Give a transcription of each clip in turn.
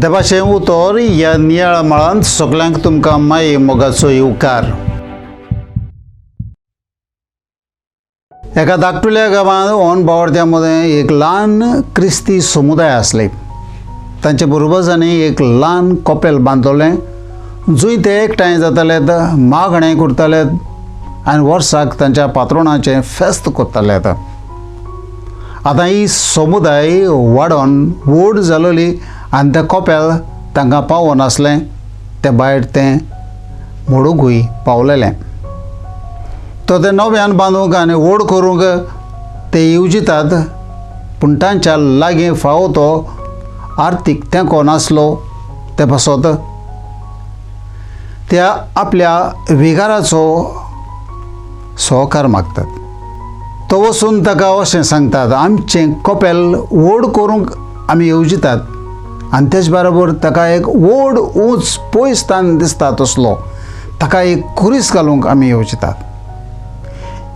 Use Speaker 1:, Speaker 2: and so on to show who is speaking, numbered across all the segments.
Speaker 1: देवाचें उतर ह्या नियाळ मळांत सगळ्यांक तुमकां माये मोगाचो येवकार. एका धाकटुल्या गांवांत ओन बावर्द्या मदें एक ल्हान क्रिस्ती समुदाय आसले. तांचे पुर्वजांनी एक ल्हान कोपेल बांदलोलें जंय ते एकठांय जातालेत, मागणें करतालेत आनी वर्साक तांच्या पात्रोणाचें फेस्त करतालेत. आतां ही समुदाय वाडोन व्हड जालोली आनी तें कोपेल तांकां पावनासलें. ते भायर तें मोडूंकूय पावलेलें. तो तें नव्यान बांदूंक आनी व्हड करूंक ते येवजितात, पूण तांच्या लागीं फावो तो आर्थीक तेंको नासलो. ते पासत त्या आपल्या विगाराचो सहकार मागतात. तो वचून ताका अशें सांगतात, आमचें कोपेल व्हड करूंक आमी येवजितात. आनी तेच बरोबर ताका एक व्हड उंच पयस स्थान दिसता तसलो ताका एक कुरीस घालूंक आमी येवजितात.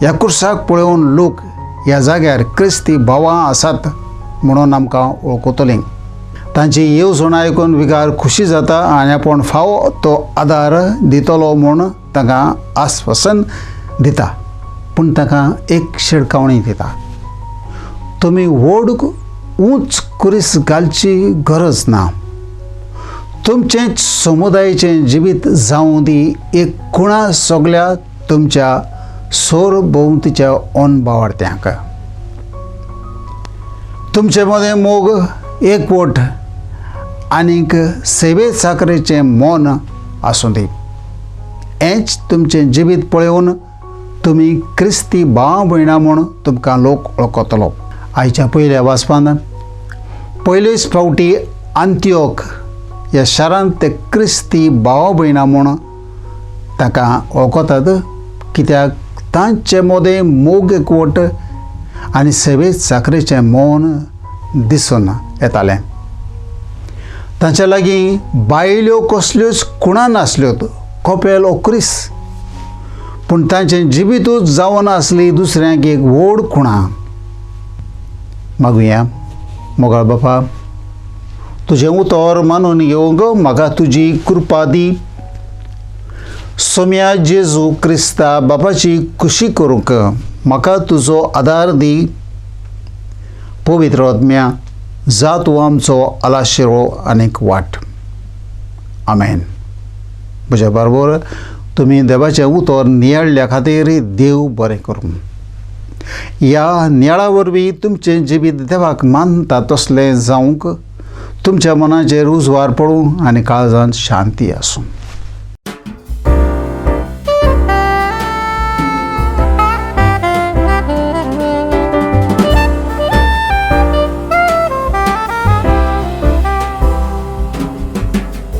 Speaker 1: ह्या कुर्साक पळोवन लोक ह्या जाग्यार क्रिस्ती भावां आसात म्हणून आमकां वळखतलीं. तांची येवजण आयकून विगार खुशी जाता आनी आपूण फावो तो आदार दितलो म्हूण तांकां आस्वासन दिता. पूण ताका एक शिडकावणी दिता. तुमी व्हड उंच कुरीस घालची गरज ना. तुमचें समुदायाचें जिवीत जावं दी एक खुणा सगल्या तुमच्या सोरभोंवतीच्या ओन बावर्त्यांक. तुमचे मदें मोग एकवट आनीक सेवे साकरेचें मोन आसूं दी. हेंच तुमचें जिवीत पळोवन तुमी क्रिस्ती भाव भयणां म्हूण तुमकां लोक वळखतलो. आयच्या पयल्या वाचपांत पयलेच फावटी आंतियोक ह्या शारांत ते क्रिस्ती भाव भयणां म्हूण ताका वळखतात, कित्याक तांचे मदें मोग एकवट आनी सेवे साकरेचें मोन दिसून येतालें. तांचे लागीं बायल्यो कसल्योच खुणा नासल्यो, कोपेल ओक्रीस, पूण तांचें जिवीतूच जावन आसली दुसऱ्यांक एक व्हड खुणा. मागुया. मोगाळ बापा, तुजें उतर मानून घेवंक म्हाका तुजी कृपा दी. सोम्या जेजू क्रिस्ता बापाची खुशी करूंक म्हाका तुजो आदार दी. पवित्र आत्म्या, जा तूं आमचो आलाशिरो आनीक वाट. आमेन. म्हज्या बरोबर तुमी देवाचें उतर नियाळल्या खातीर देव बरें करूं. ह्या नियाळा वरवीं तुमचें जिवीत देवाक मानता तसलें जावंक, तुमच्या मनाचेर उजवार पडूं आनी काळजांत शांती आसूं.